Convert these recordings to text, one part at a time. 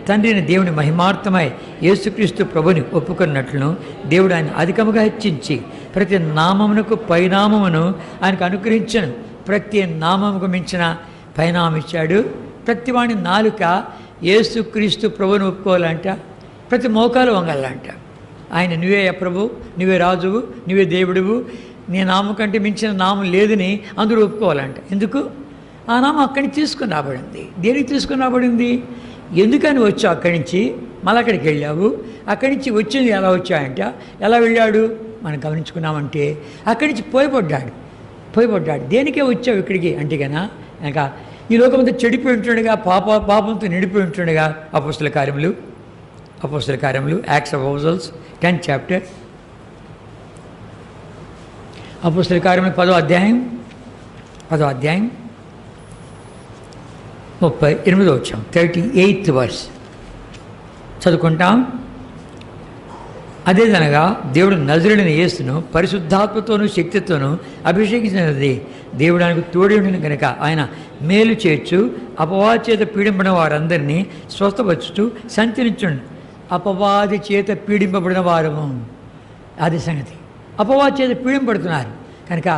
తండ్రిని దేవుని మహిమార్థమై యేసుక్రీస్తు ప్రభుని ఒప్పుకున్నట్లును దేవుడు ఆయన అధికముగా హెచ్చించి ప్రతి నామమునకు పైనామమును ఆయనకు అనుగ్రహించను. ప్రతి నామముకు మించిన పైనామం ఇచ్చాడు. ప్రతి వాని నాలుక యేసుక్రీస్తు ప్రభుని ఒప్పుకోవాలంట, ప్రతి మోకాలు వంగాలంట. ఆయన నువ్వే ప్రభు, నువ్వే రాజువు, నువ్వే దేవుడువు, నీ నామం కంటే మించిన నామం లేదని అందరూ ఒప్పుకోవాలంట. ఎందుకు? ఆ నామం అక్కడి నుంచి తీసుకుని రాబడింది. దేనికి తీసుకుని రాబడింది? ఎందుకని వచ్చావు అక్కడి నుంచి, మళ్ళీ అక్కడికి వెళ్ళావు. అక్కడి నుంచి వచ్చింది ఎలా వచ్చాయంట, ఎలా వెళ్ళాడు మనం గమనించుకున్నామంటే అక్కడి నుంచి పోయబడ్డాడు. దేనికే వచ్చావు ఇక్కడికి అంటే కన్నా ఇంకా ఈ లోకమంతా చెడిపోయి ఉంటుండగా, పాపంతో నిండిపోయి ఉంటుండగా అపోస్తల కార్యములు acts of apostles 10th chapter, అపోస్తల కార్యములు 10వ అధ్యాయం 38వ వచనం 38th verse చదువుకుంటాం. అదేదనగా దేవుడు నజరుడైన యేసును పరిశుద్ధాత్మతోనూ శక్తితోనూ అభిషేకించినది. దేవుడు ఆయనకు తోడి ఉండిన కనుక ఆయన మేలు చేయొచ్చు, అపవాది చేత పీడింపడిన వారందరినీ స్వస్థపరచుతూ సంచరించండి. అపవాది చేత పీడింపబడిన వారము, అది సంగతి. అపవాది చేత పీడింపడుతున్నారు కనుక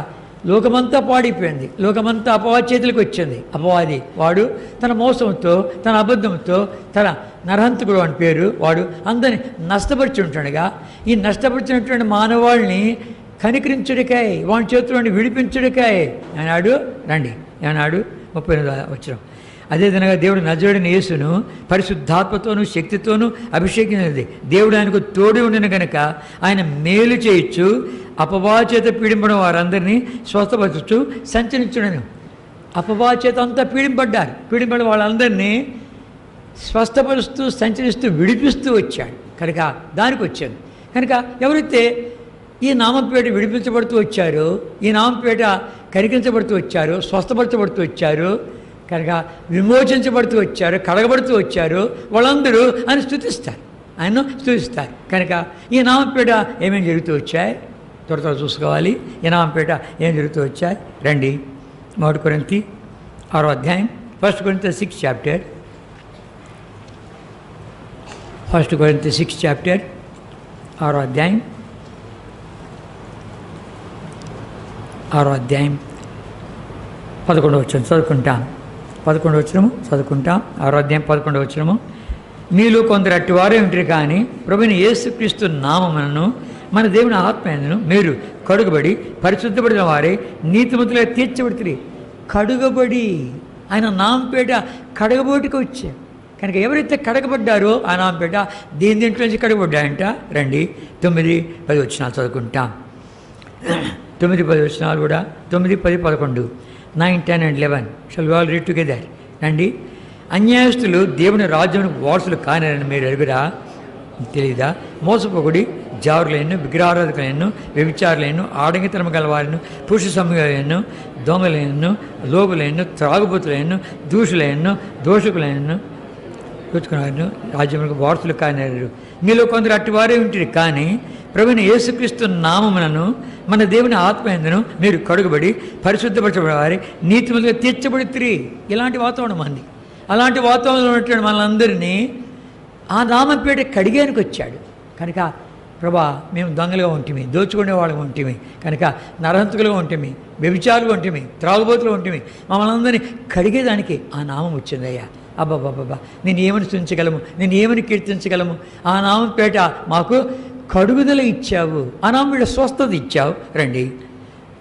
లోకమంతా పాడైపోయింది. లోకమంతా అపవాది చేతులకు వచ్చింది. అపవాది వాడు తన మోసంతో, తన అబద్ధంతో, తన నరహంతకుడు అని పేరు, వాడు అందరిని నష్టపరిచి ఉంటుండగా ఈ నష్టపరిచినటువంటి మానవాళ్ళని కనికరించుడికాయ, వాడి చేతులని విడిపించుడికాయ అన్నాడు. రండి అన్నాడు. 38వ వచనం. అదేవిధంగా దేవుడు నజరుడైన యేసును పరిశుద్ధాత్మతోనూ శక్తితోనూ అభిషేకించినది. దేవుడు ఆయనకు తోడి ఉండిన కనుక ఆయన మేలు చేయొచ్చు, అపవాది చేత పీడింపడిన వారందరినీ స్వస్థపరచు సంచరించుడను. అపవాది చేత అంతా పీడింపడిన వాళ్ళందరినీ స్వస్థపరుస్తూ సంచరిస్తూ విడిపిస్తూ వచ్చాడు కనుక దానికి వచ్చాడు. కనుక ఎవరైతే ఈ నామంపేట విడిపించబడుతూ వచ్చారో, ఈ నామంపేట కరిగించబడుతూ వచ్చారో, స్వస్థపరచబడుతూ వచ్చారు కనుక విమోచించబడుతూ వచ్చారు, కడగబడుతూ వచ్చారు, వాళ్ళందరూ ఆయన స్తుతిస్తారు. కనుక ఈ నామంపేట ఏమేమి జరుగుతూ వచ్చాయి త్వరగా చూసుకోవాలి. ఈ నామంపేట ఏం జరుగుతూ వచ్చాయి రండి. 1 కొరింథీ 6వ అధ్యాయం 1 కొరింథీ 6th chapter, 1 కొరింథీ 6th chapter 6వ అధ్యాయం 11వ వచనం చదువుకుంటాం. 11వ వచనము చదువుకుంటాం. 6వ అధ్యాయం 11వ వచనము. మీలో కొందరు అట్టివారే ఉంటారు కానీ ప్రభువైన యేసుక్రీస్తు నామమును మన దేవుని ఆత్మయందును మీరు కడుగబడి పరిశుద్ధపడిన వారే నీతిమంతులుగా తీర్చబడుతుంది. కడుగబడి ఆయన నామంపేట కడగబోటికి వచ్చారు కనుక ఎవరైతే కడగబడ్డారో ఆ నామంపేట దీంట్లో నుంచి కడగబడ్డాయంట. రండి 9, 10 వచనాలు చదువుకుంటాం. 9, 10 వచనాలు కూడా 9, 10, 11, 9, 10 and 11 shall we all read together. రండి. అన్యాయస్తులు దేవుని రాజ్యానికి వారసులు కానని మీరు ఎరుగురా, తెలీదా? మోసపోకుడి, జారులైన, విగ్రహారాధకులైన, వ్యభిచారులైన, ఆడంగితనం గలవారిను, పురుష సమూహాలను, దొంగలైన, లోగులైన, త్రాగుబోతులైన, దూషులైన, దోషకులైన చూసుకున్నారు రాజ్యములకు వారసులు కానరు. మీలో కొందరు అట్టివారే ఉంటుంది కానీ ప్రభువైన యేసుక్రీస్తు నామములను మన దేవుని ఆత్మయందును మీరు కడుగబడి పరిశుద్ధపరచబడే వారి నీతిమంతులుగా తీర్చబడుతుంది. ఇలాంటి వాతావరణం అంది. అలాంటి వాతావరణంలో ఉన్నటువంటి మనందరినీ ఆ నామంపేట కడిగానికి వచ్చాడు కనుక ప్రభా మేము దొంగలుగా ఉంటుంది, దోచుకునే వాళ్ళగా ఉంటుంది కనుక నరహంతకులుగా ఉంటుంది, వ్యభిచారులుగా ఉంటుంది, త్రాగుబోతులు ఉంటుంది, మమ్మల్ని అందరినీ కడిగేదానికి ఆ నామం వచ్చిందయ్యా. అబ్బాబ్బాబ్బా నేను ఏమని స్థుతించగలము, నేను ఏమని కీర్తించగలము? ఆ నామంపేట మాకు కడుగుదల ఇచ్చావు, ఆ నామంపేట స్వస్థత ఇచ్చావు. రండి.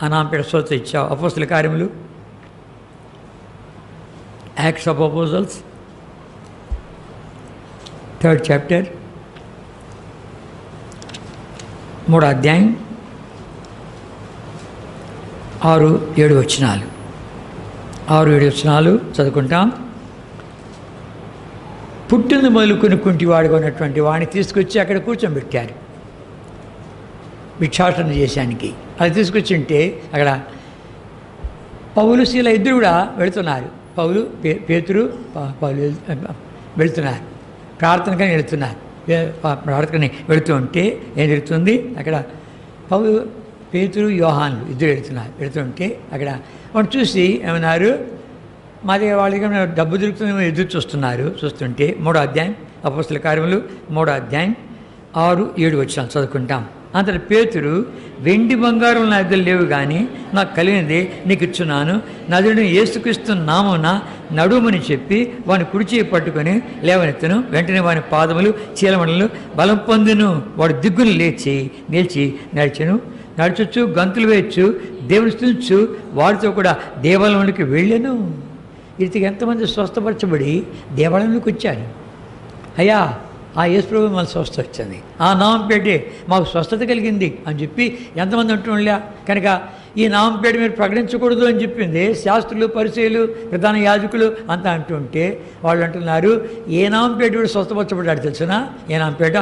ఆ నామంపేట స్వస్థత ఇచ్చావు. అపోస్తల కార్యములు acts of apostles 3rd chapter 3వ అధ్యాయం 6, 7 వచనాలు చదువుకుంటాం. పుట్టింది మొదలుకొని కుంటివాడుగా ఉన్నటువంటి వాడిని తీసుకొచ్చి అక్కడ కూర్చోబెట్టారు భిక్షాటన చేశానికి. అది తీసుకొచ్చి ఉంటే అక్కడ పౌలు, శీల ఇద్దరు కూడా వెళుతున్నారు. పేతురు వెళుతున్నారు, ప్రార్థనకని వెళుతున్నారు. ప్రార్థనకని వెళుతూ ఉంటే ఏం జరుగుతుంది? అక్కడ పేతురు, యోహాన్లు ఇద్దరు వెళుతుంటే అక్కడ వాడు చూసి ఏమన్నారు? మాది వాళ్ళ దగ్గర డబ్బు దొరుకుతుందేమో ఎదురు చూస్తుంటే 3వ అధ్యాయం అపొస్తలుల కార్యములు 3వ అధ్యాయం 6, 7 వచనాలు చదువుకుంటాం. అంతటి పేతురు, వెండి బంగారం నా దగ్గర లేవు, కానీ నాకు కలిగినది నీకు ఇచ్చున్నాను, నజరుడైన యేసుక్రీస్తు నామమున నడుమని చెప్పి వాని కుడి చేయి పట్టుకొని లేవనెత్తను. వెంటనే వాని పాదములు చీలమండలు బలం పొందును. వాడు దిగ్గును నిలిచి నడుచొచ్చు, గంతులు వేయచ్చు, దేవుని స్తుతించు, వాడితో కూడా దేవాలయంలోకి వెళ్ళాను. ఇదికి ఎంతమంది స్వస్థపరచబడి దేవాలయంలోకి వచ్చారు. అయ్యా, ఆ యేసుప్రభు మన స్వస్థ వచ్చింది, ఆ నామం పేటే మాకు స్వస్థత కలిగింది అని చెప్పి ఎంతమంది అంటుండలే. కనుక ఈ నామం పేట మీరు ప్రకటించకూడదు అని చెప్పింది శాస్త్రులు, పరిచయులు, ప్రధాన యాజకులు అంతా అంటుంటే వాళ్ళు అంటున్నారు, ఏ నామం పేట వీడు స్వస్థపరచబడ్డాడు తెలుసునా? ఏ నామం పేట?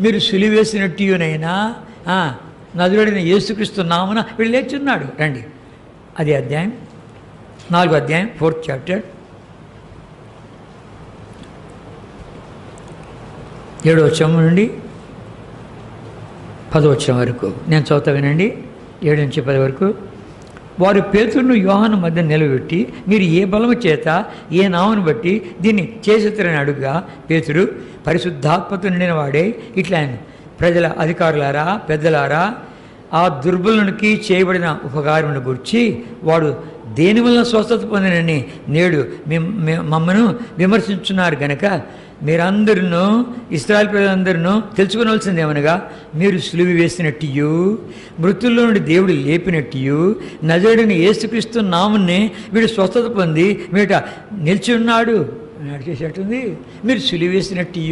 మీరు సులివేసినట్టునైనా నజరుడైన యేసుక్రీస్తు నామమున వీడు లేచున్నాడు. రండి, అదే అధ్యాయం 4వ అధ్యాయం 4th చాప్టర్ 7వ వచనం నుండి 10వ వచనం వరకు నేను చదువుతా వినండి. 7 నుంచి 10 వరకు. వారు పేతురును యోహాను మధ్య నిలబెట్టి, మీరు ఏ బలము చేత ఏ నామను బట్టి దీన్ని చేసేస్తారని అడుగుగా, పేతురు పరిశుద్ధాత్మతో నిండిన వాడే ఇట్లా ఆయన, ప్రజల అధికారులారా, పెద్దలారా, ఆ దుర్బలునికి చేయబడిన ఉపకారమును గురించి వాడు దేని వలన స్వస్థత పొందినని నేడు మమ్మను విమర్శించున్నారు గనక మీరందరూ, ఇశ్రాయేలు ప్రజలందరూ తెలుసుకునవలసింది ఏమనగా, మీరు సిలువ వేసినట్టు, మృతుల్లో నుండి దేవుడు లేపినట్టు, నజరుడైన యేసుక్రీస్తు నామమునే వీడు స్వస్థత పొంది మీట నిలిచి ఉన్నాడు. చేసేటుంది, మీరు సిలువ వేసినట్టు,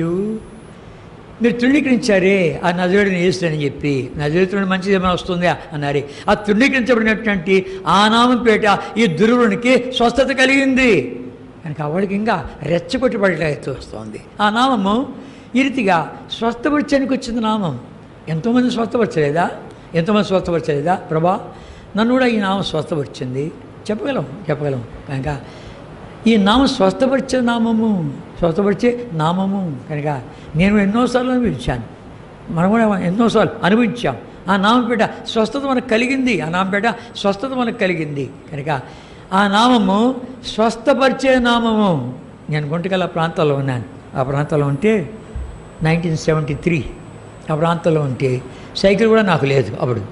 మీరు తృణీకరించారే ఆ నజరుడైన యేసు అని చెప్పి, నజరుడు మంచిది ఏమైనా వస్తుందా అన్నారే. ఆ తృణీకరించబడినటువంటి ఆ నామం పేట ఈ దుర్వునికి స్వస్థత కలిగింది. కనుక వాడికి ఇంకా రెచ్చగొట్టబడేట్టు వస్తుంది. ఆ నామము ఈ రీతిగా స్వస్థపరచడానికి వచ్చింది నామం. ఎంతోమంది స్వస్థపరచలేదా? ప్రభా, నన్ను కూడా ఈ నామం స్వస్థపరిచింది చెప్పగలం. కనుక ఈ నామం స్వస్థపరిచే నామము కనుక నేను ఎన్నోసార్లు అనుభవించాను, మనం కూడా ఎన్నోసార్లు అనుభవించాం. ఆ నామపేట స్వస్థత మనకు కలిగింది. కనుక ఆ నామము స్వస్థపరిచే నామము. నేను గుంటకల్ ప్రాంతాల్లో ఉన్నాను. ఆ ప్రాంతంలో ఉంటే 1973 ఆ ప్రాంతంలో ఉంటే సైకిల్ కూడా నాకు లేదు అప్పుడు.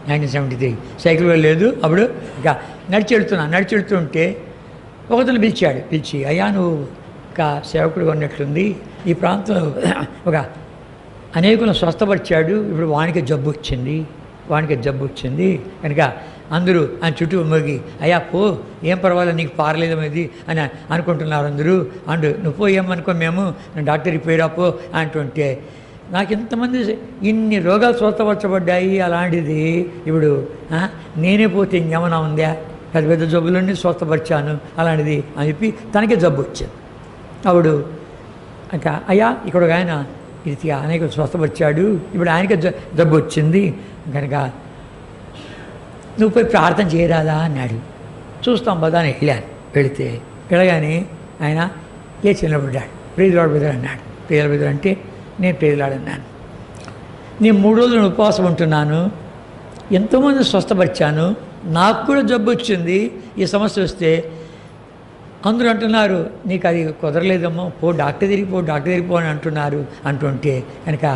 1973 సైకిల్ కూడా లేదు అప్పుడు. ఇక నడిచెడుతుంటే ఒకతను పిలిచి, అయ్యా నువ్వు ఒక సేవకుడు ఉన్నట్లుంది, ఈ ప్రాంతంలో ఒక అనేకులను స్వస్థపరిచాడు, ఇప్పుడు వానికి జబ్బు వచ్చింది కనుక అందరూ ఆయన చుట్టూ మోగి, అయ్యా పో, ఏం పర్వాలేదు, నీకు పారలేదనేది అని అనుకుంటున్నారు అందరూ. నువ్వు పోయేమనుకో, మేము డాక్టర్కి పోయిరా పో అంటుంటే, నాకు ఇంతమంది ఇన్ని రోగాలు స్వస్థపరచబడ్డాయి, అలాంటిది ఇప్పుడు నేనే పోతే ఇంకేమన్నా ఉందా? పెద్ద జబ్బులన్నీ స్వస్థపరిచాను అలాంటిది అని చెప్పి తనకే జబ్బు వచ్చింది. అప్పుడు ఇంకా అయ్యా ఇక్కడ ఒక ఆయన ఇది అనేక స్వస్థపరిచాడు, ఇప్పుడు ఆయనకే జబ్బు వచ్చింది కనుక నువ్వు పోయి ప్రార్థన చేయరాదా అన్నాడు. చూస్తాం పదా అని వెళ్ళగానే ఆయన నిలబడ్డాడు. ప్రేజలాడు బ్రదర్ అన్నాడు. ప్రేజలాడు బ్రదర్ అంటే నేను ప్రేజలాడన్నాను. నేను 3 రోజులు ఉపవాసం ఉంటున్నాను, ఎంతోమంది స్వస్థపరిచాను, నాకు కూడా జబ్బు వచ్చింది, ఈ సమస్య వస్తే అందరూ అంటున్నారు నీకు అది కుదరలేదమ్మో, డాక్టర్ దగ్గరికి పో అని అంటుంటే కనుక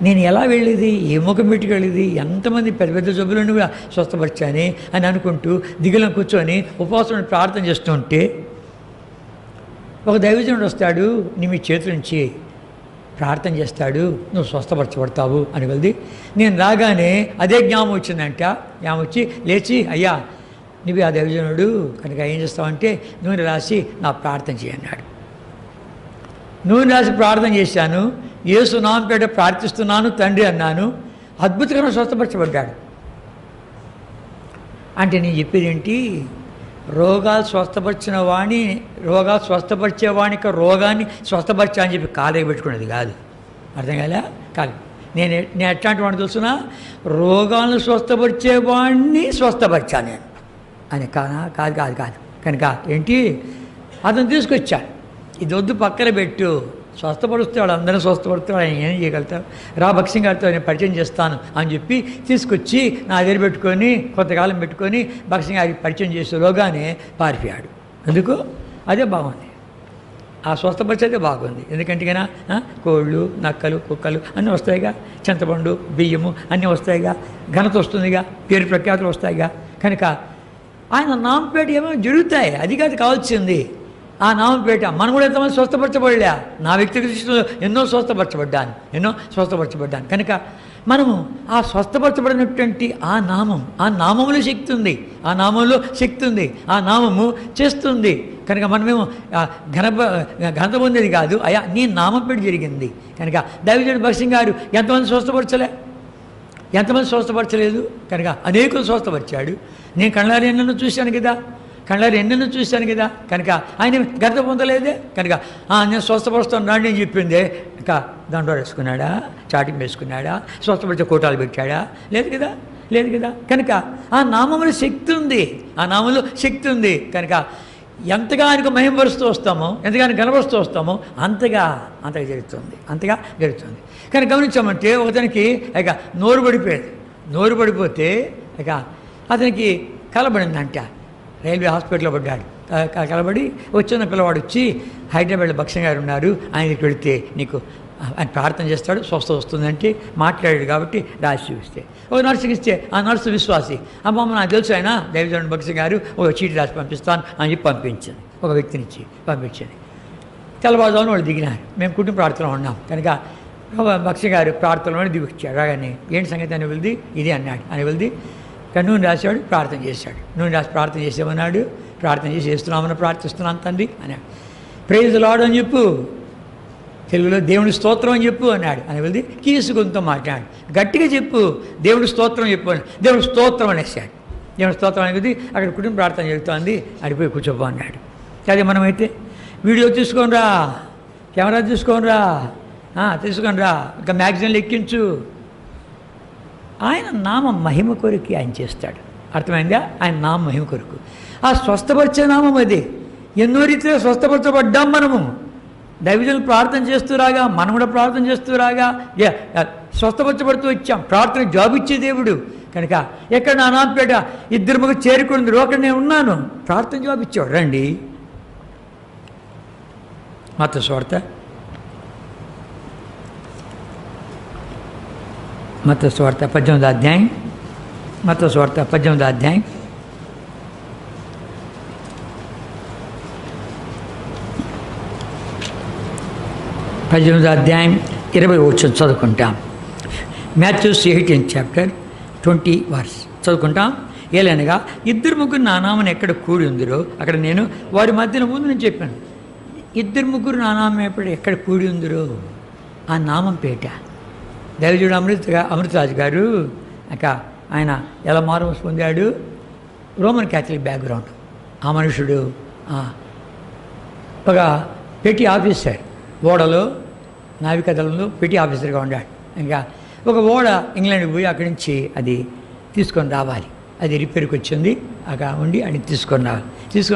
నేను ఎలా వెళ్ళేది, ఏ ముఖం పెట్టుకెళ్ళేది, ఎంతమంది పెద్ద జబ్బులను కూడా స్వస్థపరిచాని అని అనుకుంటూ దిగులను కూర్చొని ఉపవాసం ప్రార్థన చేస్తుంటే ఒక దైవజనుడు వస్తాడు, నీ మీ చేతుల నుంచి ప్రార్థన చేస్తాడు, నువ్వు స్వస్థపరచబడతావు అని వెళ్ళి నేను రాగానే అదే జ్ఞాపకం వచ్చిందంట. జ్ఞాపకం వచ్చి లేచి, అయ్యా నువ్వు ఆ దైవజనుడు కనుక ఏం చేస్తావంటే నూనె రాసి నా ప్రార్థన చేయన్నాడు. నూనె రాసి ప్రార్థన చేశాను, యేసు నామపేట ప్రార్థిస్తున్నాను తండ్రి అన్నాను, అద్భుతంగా స్వస్థపరచబడ్డాడు. అంటే నేను చెప్పేది ఏంటి, రోగాలు స్వస్థపరిచేవానికి రోగాన్ని స్వస్థపరిచా అని చెప్పి కాలేకి పెట్టుకునేది కాదు. అర్థం కాదు. నేను ఎట్లాంటి వాడిని తెలుసునా, రోగాలను స్వస్థపరిచేవాడిని స్వస్థపరిచాను నేను అని కాదు. కనుక ఏంటి, అతను తీసుకొచ్చాను, ఇది వద్దు పక్కన పెట్టు, స్వస్థపరుస్తాడు, అందరూ స్వస్థపరుస్తాడు, ఆయన ఏం చేయగలుగుతాడు, భక్సింగ్ గారితో నేను పరిచయం చేస్తాను అని చెప్పి తీసుకొచ్చి నా దగ్గర పెట్టుకొని కొంతకాలం పెట్టుకొని భక్సింగ్ గారికి పరిచయం చేసేలోగానే పారిపోయాడు. ఎందుకు అదే బాగుంది, ఆ స్వస్థపరిచేదే బాగుంది. ఎందుకంటే కన్నా కోళ్ళు, నక్కలు, కుక్కలు అన్నీ వస్తాయిగా, చింతపండు, బియ్యము అన్నీ వస్తాయిగా, ఘనత వస్తుందిగా, పేరు ప్రఖ్యాతులు వస్తాయిగా. కనుక ఆయన నామపేట ఏమో జరుగుతాయి, అది కాదు కావాల్సింది. ఆ నామపేట మనం కూడా ఎంతమంది స్వస్థపరచబడలే. నా వ్యక్తిగత దృష్టిలో ఎన్నో స్వస్థపరచబడ్డాను. కనుక మనము ఆ స్వస్థపరచబడినటువంటి ఆ నామంలో శక్తి ఉంది, ఆ నామము చేస్తుంది. కనుక మనమేమో ఘనత పొందేది కాదు, అయ్యా నీ నామపేట జరిగింది. కనుక దైవజనుడు భక్సింగ్ గారు ఎంతమంది స్వస్థపరచలేదు. కనుక అనేకులు స్వస్థపరిచాడు. నేను కళ్ళారి ఎన్నెన్నో చూశాను కదా. కనుక ఆయన ఘనత పొందలేదే. కనుక నేను స్వస్థపరుస్తున్నాను అని చెప్పిందే. ఇంకా దండో వేసుకున్నాడా, చాటింగ్ వేసుకున్నాడా, స్వస్థపరిచే కోటాలు పెట్టాడా? లేదు కదా. కనుక ఆ నామంలో శక్తి ఉంది. కనుక ఎంతగా ఆయనకు మహిమపరుస్తూ వస్తామో, ఎంతగా ఆయన కనపరుస్తూ వస్తామో అంతగా జరుగుతుంది. కానీ గమనించామంటే ఒకతనికి ఇక నోరు పడిపోతే ఇక అతనికి కలబడిందంట. రైల్వే హాస్పిటల్లో పడ్డాడు. కలబడి వచ్చిన పిల్లవాడు వచ్చి, హైదరాబాద్లో భక్సింగ్ గారు ఉన్నారు, ఆయనకి వెళితే నీకు ఆయన ప్రార్థన చేస్తాడు, స్వస్థ వస్తుందంటే మాట్లాడాడు కాబట్టి రాసి చూపిస్తే ఒక నర్సుకి ఇస్తే ఆ నర్సు విశ్వాసి, అమ్మ నాకు తెలుసు ఆయన దైవజనుడు భక్సింగ్ గారు ఒక చీటి రాసి పంపిస్తాను అని చెప్పి పంపించింది. ఒక వ్యక్తినిచ్చి పంపించింది. తెల్లవారుజామున వాళ్ళు దిగినారు. మేము కుటుంబ ప్రార్థనలో ఉన్నాం. కనుక భక్సింగ్ గారు ప్రార్థనలోనే దిగి వచ్చాడు. రాగానే ఏంటి సంగతి అని వెళ్ది, ఇది అన్నాడు. అని వెళ్ది నూనె రాశాడు, ప్రార్థన చేశాడు. నూనె రాసి ప్రార్థన చేసేమన్నాడు. ప్రార్థన చేసి చేస్తున్నామని ప్రార్థిస్తున్నాను తండ్రి అన్నాడు. ప్రైజ్ ది లార్డ్ అని చెప్పు, తెలుగులో దేవుని స్తోత్రం అని చెప్పు అన్నాడు. అని వెళ్ది కీసుకుంటూ మాట్లాడు, గట్టిగా చెప్పు, దేవుడి స్తోత్రం చెప్పు అని. దేవుడి స్తోత్రం అనేసాడు. దేవుడి స్తోత్రం అనేది అక్కడ కుటుంబ ప్రార్థన జరుగుతుంది, అడిపోయి కూర్చోపో అన్నాడు. అదే మనమైతే వీడియో తీసుకోనరా, కెమెరా తీసుకోనరా, ఇంకా మ్యాగజైన్లు ఎక్కించు. ఆయన నామ మహిమ కొరకు ఆయన చేస్తాడు. అర్థమైందా? ఆయన నామ మహిమ కొరకు ఆ స్వస్థపరిచే నామం అది. ఎన్నో రీతిలో స్వస్థపరచబడ్డాం మనము. దైవజనులు ప్రార్థన చేస్తూరాగా, మనం కూడా ప్రార్థన చేస్తూరాగా స్వస్థపరచబడుతూ వచ్చాం. ప్రార్థన జాబ్ ఇచ్చే దేవుడు. కనుక ఎక్కడ నా నామపేట 2 చేరుకుందరు, అక్కడ నేను ఉన్నాను, ప్రార్థన జాబ్ ఇచ్చాడు. రండి. మత్తయి సువార్త 18వ అధ్యాయం. మత్తయి సువార్త 18వ అధ్యాయం 20 చదువుకుంటాం. Matthews 18 చాప్టర్ 20 వర్స్ చదువుకుంటాం. ఏలనగా 2-3 నా నామమున ఎక్కడ కూడి ఉందిరో అక్కడ నేను వారి మధ్యన ముందు నేను చెప్పాను. 2-3 నా నామం ఎక్కడ కూడి ఉందిరో ఆ నామం పేట. దైవజుడు అమృతరాజు గారు ఇంకా ఆయన ఎలా మారుమూసి పొందాడు? Roman Catholic background. ఆ మనుషుడు ఒక పెట్టి ఆఫీసర్, ఓడలో నావికాదళంలో పెట్టి ఆఫీసర్గా ఉన్నాడు. ఇంకా ఒక ఓడ ఇంగ్లాండ్కి పోయి అక్కడి నుంచి అది తీసుకొని రావాలి. అది రిపేర్కి వచ్చింది, అక్కడ ఉండి అది తీసుకొని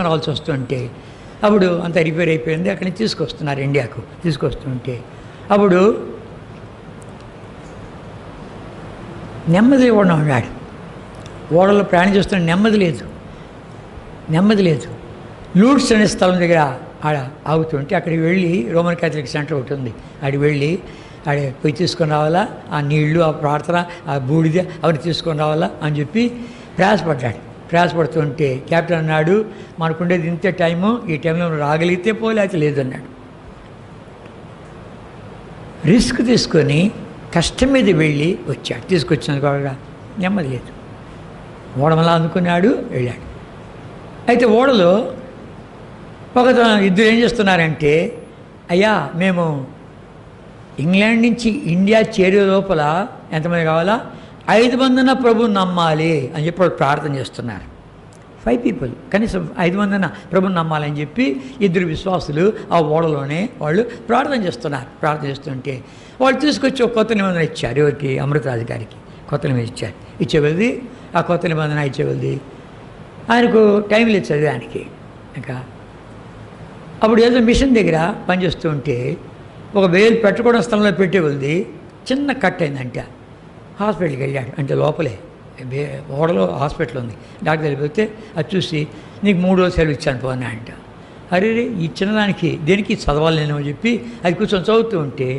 రావాల్సి వస్తుంటే అప్పుడు అంతా రిపేర్ అయిపోయింది. అక్కడి నుంచి తీసుకొస్తున్నారు ఇండియాకు. తీసుకొస్తుంటే అప్పుడు నెమ్మది లేకుండా ఉన్నాడు. ఓడలో ప్రయాణం చేస్తున్న నెమ్మది లేదు. లూడ్స్ అనే స్థలం దగ్గర ఆడ ఆగుతుంటే అక్కడికి వెళ్ళి రోమన్ క్యాథలిక్ సెంటర్ ఒకటి ఉంది, ఆడికి వెళ్ళి ఆడ పోయి తీసుకొని రావాలా, ఆ నీళ్లు, ఆ ప్రార్థన, ఆ బూడిద అవన్నీ తీసుకొని రావాలా అని చెప్పి ప్రయాసపడుతుంటే క్యాప్టెన్ అన్నాడు, మనకుండేది ఇంతే టైము, ఈ టైంలో రాగలిగితే పోలేకపోతే లేదన్నాడు. రిస్క్ తీసుకొని కష్టం మీద వెళ్ళి వచ్చాడు. తీసుకొచ్చినందుకు కూడా నెమ్మది లేదు. ఓడమలా అందుకున్నాడు, వెళ్ళాడు. అయితే ఓడలో ఇద్దరు ఏం చేస్తున్నారంటే, అయ్యా మేము ఇంగ్లాండ్ నుంచి ఇండియా చేరే లోపల ఎంతమంది కావాలా? 5 మందిన ప్రభుని నమ్మాలి అని చెప్పి వాళ్ళు ప్రార్థన చేస్తున్నారు. 5 people, కనీసం 5 మందిన ప్రభుని నమ్మాలని చెప్పి 2 విశ్వాసులు ఆ ఓడలోనే వాళ్ళు ప్రార్థన చేస్తుంటే వాళ్ళు తీసుకొచ్చి ఒక కొత్త నిబంధన ఇచ్చారు. ఎవరికి? అమృతరాజు గారికి కొత్త నిబంధన ఇచ్చారు. ఇచ్చేవెళ్ళి ఆ కొత్త నిబంధన ఇచ్చేవెళ్ళి ఆయనకు టైం లేదు చదివానికి. ఇంకా అప్పుడు ఏదో మిషన్ దగ్గర పనిచేస్తూ ఉంటే ఒక వేలు పెట్టుకోవడం స్థలంలో పెట్టేవెళ్ళి చిన్న కట్ అయిందంట. హాస్పిటల్కి వెళ్ళాడు. అంటే లోపలే ఓడలో హాస్పిటల్ ఉంది. డాక్టర్ వెళ్ళిపోతే అది చూసి నీకు 3 రోజులు సెలవు ఇచ్చాను పోనా అంట. అరే ఈ చిన్నదానికి దేనికి చదవాలి నేను అని చెప్పి అది కూర్చొని చదువుతూ ఉంటే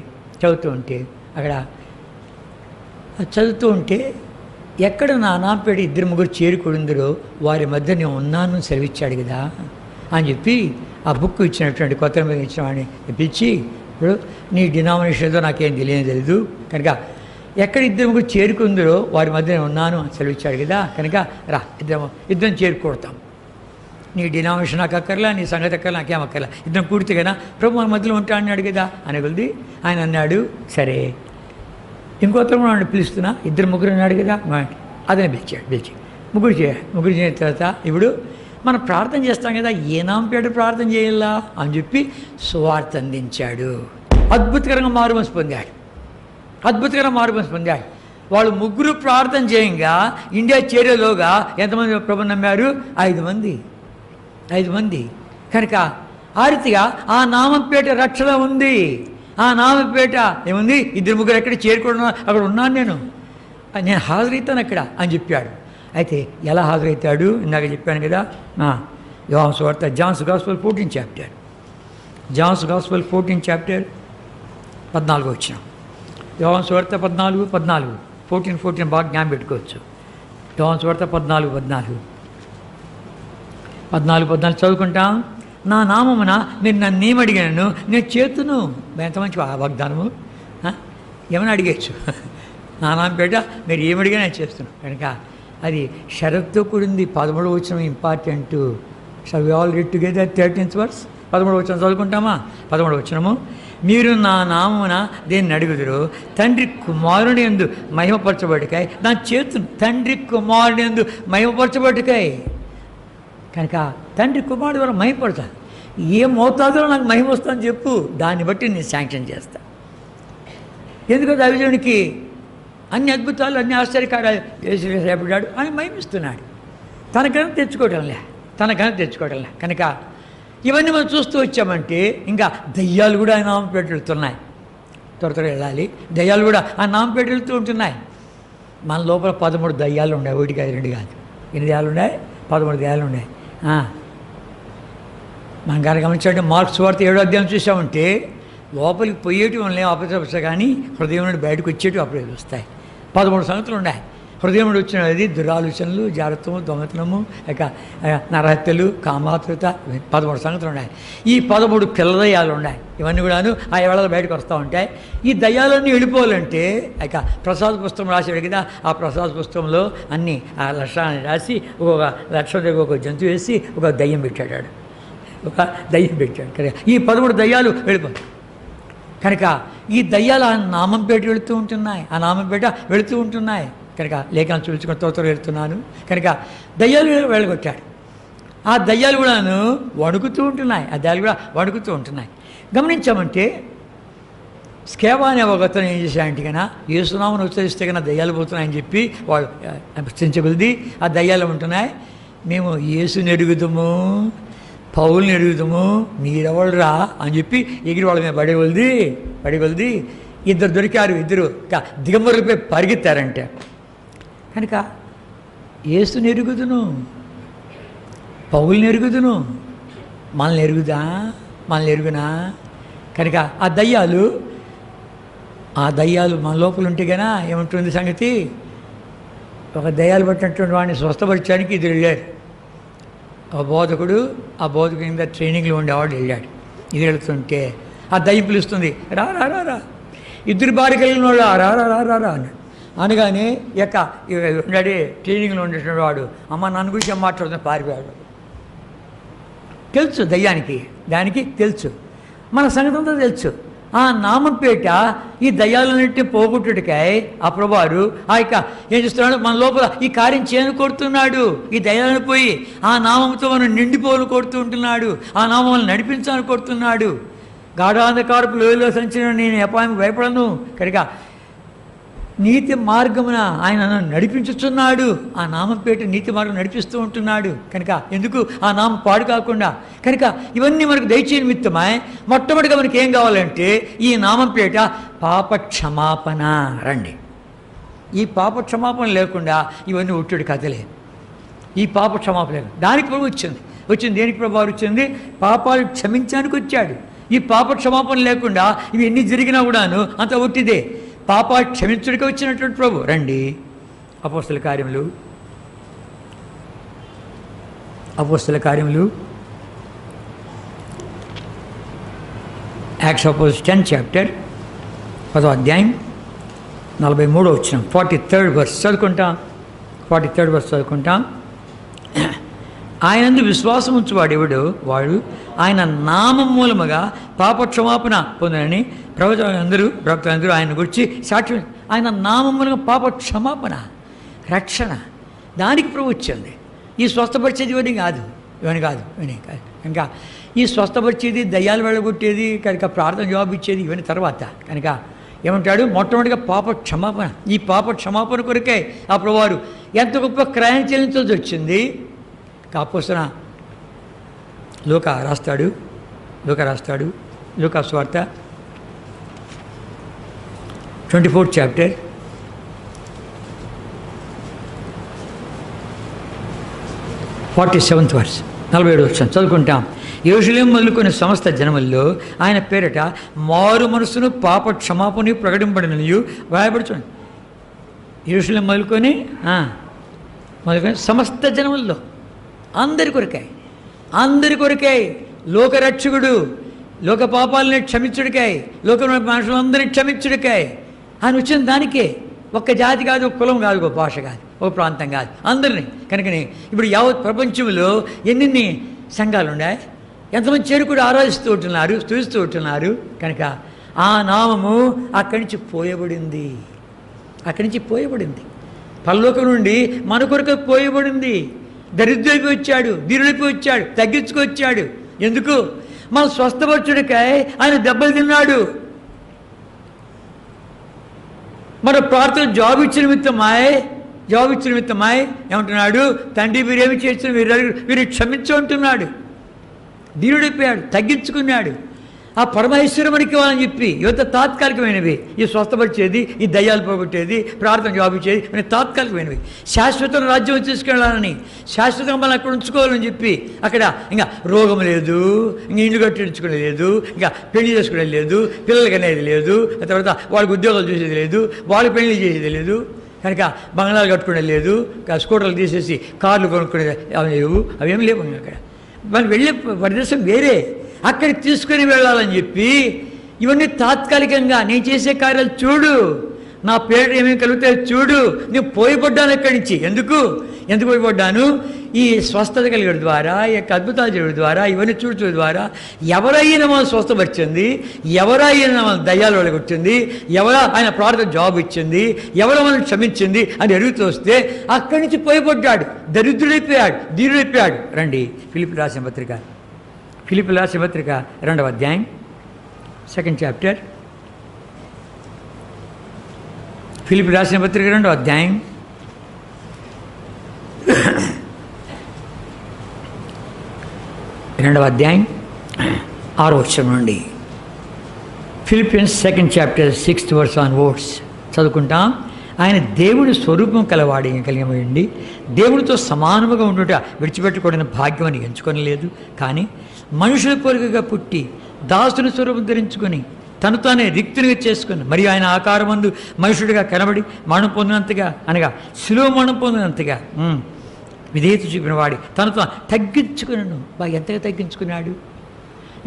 అక్కడ చదువుతూ ఉంటే ఎక్కడ నా నాంపేట 2-3 చేరుకుందరో వారి మధ్య నేను ఉన్నాను సెలవిచ్చాడు కదా అని చెప్పి ఆ బుక్ ఇచ్చినటువంటి కొత్త మీద ఇచ్చిన వాడిని పిలిచి, ఇప్పుడు నీ డినామినేషన్ ఏదో నాకేం తెలియదు కనుక ఎక్కడ 2-3 చేరుకుందరో వారి మధ్య నేను ఉన్నాను అని సెలవిచ్చాడు కదా, కనుక రా ఇద్దరం చేరుకూడతాం. నీ డినామినేషన్ నాకు అక్కర్లా, నీ సంగతి అక్కర్లా, నాకేం అక్కర్లా, ఇద్దరం కూడితే కదా ప్రభు మన మధ్యలో ఉంటా అన్నాడు కదా అని కొద్ది ఆయన అన్నాడు. సరే ఇంకొత్తరు కూడా పిలుస్తున్నా, 2-3 అన్నాడు కదా అదని పిలిచి ముగ్గురు చేసిన తర్వాత ఇప్పుడు మనం ప్రార్థన చేస్తాం కదా, ఏ నాంపేట ప్రార్థన చేయాలా అని చెప్పి సువార్త అందించాడు. అద్భుతకరంగా మారుమనసు పొందాడు. వాళ్ళు 3 ప్రార్థన చేయంగా ఇండియా చేరేలోగా ఎంతమంది ప్రభు నమ్మారు? 5 మంది. కనుక ఆ రీతిగా ఆ నామంపేట రక్షణ ఉంది. ఆ నామంపేట ఏముంది? 2-3 ఎక్కడ చేరుకోవడం, అక్కడ ఉన్నాను నేను హాజరవుతాను అక్కడ అని చెప్పాడు. అయితే ఎలా హాజరవుతాడు? ఇందాక చెప్పాను కదా, యోహాను సువార్త Johne's gospel 14 chapter, Johne's gospel 14 chapter 14 వచ్చిన యోహాను సువార్త 14 బాగా జ్ఞాపకం పెట్టుకోవచ్చు. యోహాను సువార్త 14 చదువుకుంటాం. నా నామమున మీరు నన్ను ఏమడిగాను నేను చేతును. ఎంత మంచి వాగ్దానము! ఏమైనా అడిగేచ్చు. నా నామపేట మీరు ఏమడిగా నేను చేస్తున్నాను. కనుక అది షరత్తో కూడింది. 13వ వచనం important. Shall we all read together 13th verse. 13వ వచనం చదువుకుంటామా? 13వ వచనము, మీరు నా నామమున దేన్ని అడుగుదురు తండ్రి కుమారుని యందు మహిమపరచబడుకాయి నా చేతును. తండ్రి కుమారుని యందు మహిమపరచబడుకాయి. కనుక తండ్రి కుమారుడు ద్వారా మహిమపడతాను. ఏ మోతాదులో నాకు మహిమ వస్తుందని చెప్పు, దాన్ని బట్టి నేను శాంక్షన్ చేస్తాను. ఎందుకంటే దైవజనునికి అన్ని అద్భుతాలు, అన్ని ఆశ్చర్యకార్యాలు చేపట్టాడు, ఆయన మహిమిస్తున్నాడు. తన ఘనత తెచ్చుకోవడంలే. కనుక ఇవన్నీ మనం చూస్తూ వచ్చామంటే ఇంకా దయ్యాలు కూడా ఆయన నామపేట వెళ్తున్నాయి. త్వరగా వెళ్ళాలి. దయ్యాలు కూడా ఆ నామపేట వెళ్తూ ఉంటున్నాయి. మన లోపల 13 దయ్యాలు ఉన్నాయి. 1 కాదు 2 కాదు. ఎన్ని దయ్యాలు ఉన్నాయి? 13 దయ్యాలు ఉన్నాయి. మనం గారు గమనించండి, మార్క్స్ వార్త 7వ అధ్యాయం చూసామంటే లోపలికి పోయేటి వల్లే అపరిచ కానీ హృదయం నుండి బయటకు వచ్చేటివి అప్పుడే వస్తాయి. 13 సంగతులు ఉన్నాయి. హృదయం నుండి వచ్చినది దురాలోచనలు, జాగ్రత్తము, దొంగతనము, ఇక నరహత్యలు, కామాతృత, 13 సంగతులు ఉన్నాయి. ఈ 13 పిల్ల దయ్యాలు ఉన్నాయి. ఇవన్నీ కూడాను ఆ వేళలో బయటకు వస్తూ ఉంటాయి. ఈ దయ్యాలన్నీ వెళ్ళిపోవాలంటే ఇక ప్రసాద పుస్తకం రాసాడు కదా, ఆ ప్రసాద పుస్తకంలో అన్నీ ఆ లక్షణాన్ని రాసి ఒక్కొక్క లక్షణ దగ్గర ఒక జంతువు వేసి ఒక దయ్యం పెట్టాడు. ఈ 13 దయ్యాలు వెళ్ళిపోతాయి. కనుక ఈ దయ్యాలు ఆ నామంపేట వెళుతూ ఉంటున్నాయి. కనుక లేఖనాలు చూపించుకొని త్వరగా వెళ్తున్నాను. కనుక దయ్యాలు వెళ్ళగొట్టాడు. ఆ దయ్యాలు కూడాను వణుకుతూ ఉంటున్నాయి. గమనించామంటే స్కేవా అనే ఒక అతను ఏం చేశాడంటే కన్నా యేసునామమును ఉచ్చరిస్తే కన్నా దయ్యాలు పోతున్నాయని చెప్పి వాళ్ళు ప్రశ్నించగలిది. ఆ దయ్యాలు ఉంటున్నాయి. మేము యేసుని ఎరుగుదాము, పౌల్ని ఎరుగుదాము, మీరెవరురా అని చెప్పి ఎగిరి వాళ్ళ మీద పడగొలిది. 2 దొరికారు. 2 దిగంబరులపై పరిగెత్తారంటే. కనుక యేసుని ఎరుగుదును, పౌల్ని ఎరుగుదును, మనల్ని ఎరుగునా? కనుక ఆ దయ్యాలు మన లోపల ఉంటే కన్నా ఏముంటుంది సంగతి? ఒక దయ్యాలు పట్టినటువంటి వాడిని స్వస్థపరచడానికి 2 వెళ్ళారు. ఒక బోధకుడు, ఆ బోధకుడు కింద ట్రైనింగ్లో ఉండేవాడు వెళ్ళాడు. 2 వెళుతుంటే ఆ దయ్యం పిలుస్తుంది, రా 2 భార్య కలిగిన వాళ్ళు రా అన్నాడు. అనగానే ఉన్నాడే ట్రైనింగ్లో ఉండేటువంటి వాడు, అమ్మ నన్ను గురించి మాట్లాడుతున్న పారిపోయాడు. తెలుసు దానికి తెలుసు, మన సంగతంతో తెలుసు. ఆ నామంపేట ఈ దయ్యాలన్నింటినీ పోగొట్టుడికాయ ఆ ప్రభువారు ఏం చేస్తున్నాడు? మన లోపల ఈ కార్యం చేయను కోరుతున్నాడు. ఈ దయ్యాలను పోయి ఆ నామంతో మనం నిండిపోలు కోరుతూ ఉంటున్నాడు. ఆ నామాలను నడిపించాలని కోరుతున్నాడు. గాఢాంధకారపు లోయలో సంచరణ నేను అపాయం భయపడను. కనుక నీతి మార్గమున ఆయన నడిపించుచున్నాడు. ఆ నామంపేట నీతి మార్గం నడిపిస్తూ ఉంటున్నాడు. కనుక ఎందుకు ఆ నామం పాడు కాకుండా? కనుక ఇవన్నీ మనకు దయచే నిమిత్తమై మొట్టమొదటిగా మనకి ఏం కావాలంటే ఈ నామంపేట పాప క్షమాపణ. రండి, ఈ పాప క్షమాపణ లేకుండా ఇవన్నీ ఒట్టుడి కథలే. ఈ పాప క్షమాపణ లేదు. దానికి ప్రభు వచ్చింది. వచ్చింది దేనికి ప్రభు వారు వచ్చింది? పాపాలు క్షమించడానికి వచ్చాడు. ఈ పాప క్షమాపణ లేకుండా ఇవి ఎన్ని జరిగినా కూడాను అంత ఒట్టిదే. పాపాలు క్షమించడానికి వచ్చినటువంటి ప్రభు. రండి అపోస్తల కార్యములు, అపోస్తల కార్యములు, acts of opposites 10th chapter 10వ అధ్యాయం 43వ వచనం 43rd verse చదువుకుంటాం. 43rd verse చదువుకుంటాం. ఆయనందు విశ్వాసం ఉంచువాడు ఎవడు వాడు ఆయన నామం మూలముగా పాప క్షమాపణ పొందునని ప్రవక్తలందరూ ఆయన గురించి సాక్ష్యం. ఆయన నామం మూలంగా పాప క్షమాపణ, రక్షణ, దానికి ప్రభు వచ్చింది. ఈ స్వస్థపరిచేది ఇవన్నీ కాదు. ఇంకా ఈ స్వస్థపరిచేది, దయ్యాలు వెళ్ళగొట్టేది, కనుక ప్రార్థన జవాబు ఇచ్చేది ఇవన్నీ తర్వాత. కనుక ఏమంటాడు? మొట్టమొదటిగా పాప క్షమాపణ. ఈ పాప క్షమాపణ కొరకే ఆ ప్రభువారు ఎంత గొప్ప క్రయం చెల్లించాల్సి వచ్చింది. కాపోసన లూకా రాస్తాడు, లూకా సువార్త 24th చాప్టర్ 47th verse 47వ వచనం చదువుకుంటాం. యెరూషలేము మొదలుకొని సమస్త జనముల్లో ఆయన పేరట మారు మనసును పాప క్షమాపణ ప్రకటింపబడినయు వ్రాయబడుచుంది. యెరూషలేము మొదలుకొని సమస్త జనముల్లో అందరి కొరకై లోకరక్షకుడు, లోక పాపాలని క్షమించుడికై, లోకంలో మనుషులందరినీ క్షమించుడికై ఆయన వచ్చిన దానికే. ఒక్క జాతి కాదు, ఒక కులం కాదు, ఒక భాష కాదు, ఒక ప్రాంతం కాదు, అందరినీ. కనుకని ఇప్పుడు యావత్ ప్రపంచంలో ఎన్ని సంఘాలు ఉన్నాయి, ఎంతమంది చేరుకుడు ఆరాధిస్తూ ఉంటున్నారు, స్తుతిస్తూ ఉంటున్నారు. కనుక ఆ నామము అక్కడి నుంచి పోయబడింది. పరలోకం నుండి మన కొరకు పోయబడింది. దరిద్రుడికి వచ్చాడు, దీనుడికి వచ్చాడు, తగ్గించుకొచ్చాడు. ఎందుకు? మన స్వస్థపరచుడికై ఆయన దెబ్బలు తిన్నాడు. మన ప్రార్థన జాబ్ ఇచ్చిన నిమిత్తమాయ్ ఏమంటున్నాడు? తండ్రి మీరేమి చేసిన వీరు క్షమించమంటున్నాడు. దీనుడైపోయాడు, తగ్గించుకున్నాడు. ఆ పరమేశ్వరమునికి ఇవ్వాలని చెప్పి యువత తాత్కాలికమైనవి. ఈ స్వస్థపరిచేది, ఈ దయ్యాలు పోగొట్టేది, ప్రార్థన జవాబు ఇచ్చేది ఇవన్నీ తాత్కాలికమైనవి. శాశ్వత రాజ్యం తీసుకెళ్ళాలని, శాశ్వతంగా మనం అక్కడ ఉంచుకోవాలని చెప్పి అక్కడ ఇంకా రోగం లేదు, ఇంక ఇండ్లు కట్టించుకునేది లేదు, ఇంకా పెళ్లి చేసుకునేది లేదు, పిల్లలకి అనేది లేదు, తర్వాత వాళ్ళకి ఉద్యోగాలు చేసేది లేదు, వాళ్ళకి పెళ్లి చేసేది లేదు, కనుక బంగ్లాలు కట్టుకునేది లేదు, స్కూటర్లు తీసేసి కార్లు కొనుక్కునేది అవి లేవు, అవేమి లేవు. అక్కడ మనం వెళ్ళే ప్రదేశం వేరే, అక్కడికి తీసుకుని వెళ్ళాలని చెప్పి ఇవన్నీ తాత్కాలికంగా నేను చేసే కార్యాలు చూడు, నా పేరు ఏమేమి కలుగుతాయో చూడు. నేను పోయిపడ్డాను ఎక్కడి నుంచి. ఎందుకు పోయిపడ్డాను? ఈ స్వస్థత కలిగడం ద్వారా, ఈ యొక్క అద్భుతాలు చేయడం ద్వారా, ఇవన్నీ చూడటం ద్వారా ఎవరైనా మనం స్వస్థపరిచింది, ఎవరైనా మనం దయ్యాలు వెళ్ళగొట్టింది, ఆయన ప్రార్థన జాబ్ ఇచ్చింది, ఎవరో మనం క్షమించింది అని ఎరుగుతూ వస్తే అక్కడి నుంచి పోయిపడ్డాడు, దరిద్రుడైపోయాడు, దీనుడైపోయాడు. రండి ఫిలిప్పీయులకు రాసిన పత్రిక 2వ అధ్యాయం 2nd చాప్టర్. ఫిలిప్పీయులకు రాసిన పత్రిక 2వ అధ్యాయం 6వ వచనం నుండి. Philippians 2nd chapter 6th verse onwards చదువుకుంటాం. ఆయన దేవుడి స్వరూపం కలిగమయండి, దేవుడితో సమానముగా ఉండుట విడిచిపెట్టకూడని భాగ్యం అని ఎంచుకొనలేదు. కానీ మనుషుల పోలికగా పుట్టి దాసుని స్వరూపం ధరించుకొని తను తానే రిక్తునిగా చేసుకుని, మరియు ఆయన ఆకారమందు మనుషుడిగా కనబడి మరణం పొందినంతగా, అనగా శిలువ మరణం పొందినంతగా విధేయత చూపిన వాడి తను తగ్గించుకున్నాను. ఎంతగా తగ్గించుకున్నాడు?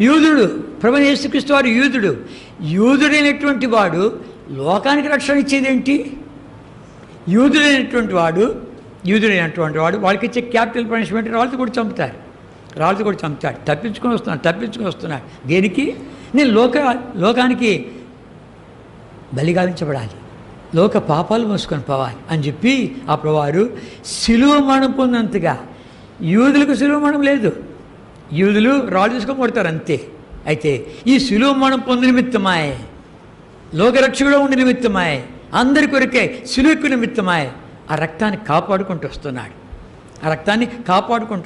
యూదుడు, ప్రభువైన యేసుక్రీస్తు వారు యూదుడైనటువంటి వాడు లోకానికి రక్షణ ఇచ్చేదేంటి? యూదుడైనటువంటి వాడు వాళ్ళకి ఇచ్చే క్యాపిటల్ పనిష్మెంట్ రాళ్ళతో కూడా చంపుతాడు. తప్పించుకొని వస్తున్నాడు. దేనికి? నేను లోకానికి బలి గావించబడాలి, లోక పాపాలు మోసుకొని పోవాలి అని చెప్పి ఆ ప్రభువారు శిలువ మరణం పొందినంతగా. యూదులకు శిలువ మరణం లేదు, యూదులు రాళ్ళు తీసుకొని కొడతారు అంతే. అయితే ఈ శిలువ మరణం పొంది నిమిత్తమాయే, లోకరక్షకుడు ఉండి నిమిత్తమాయే, అందరి కొరకే శిలువకు నిమిత్తమాయే ఆ రక్తాన్ని కాపాడుకుంటూ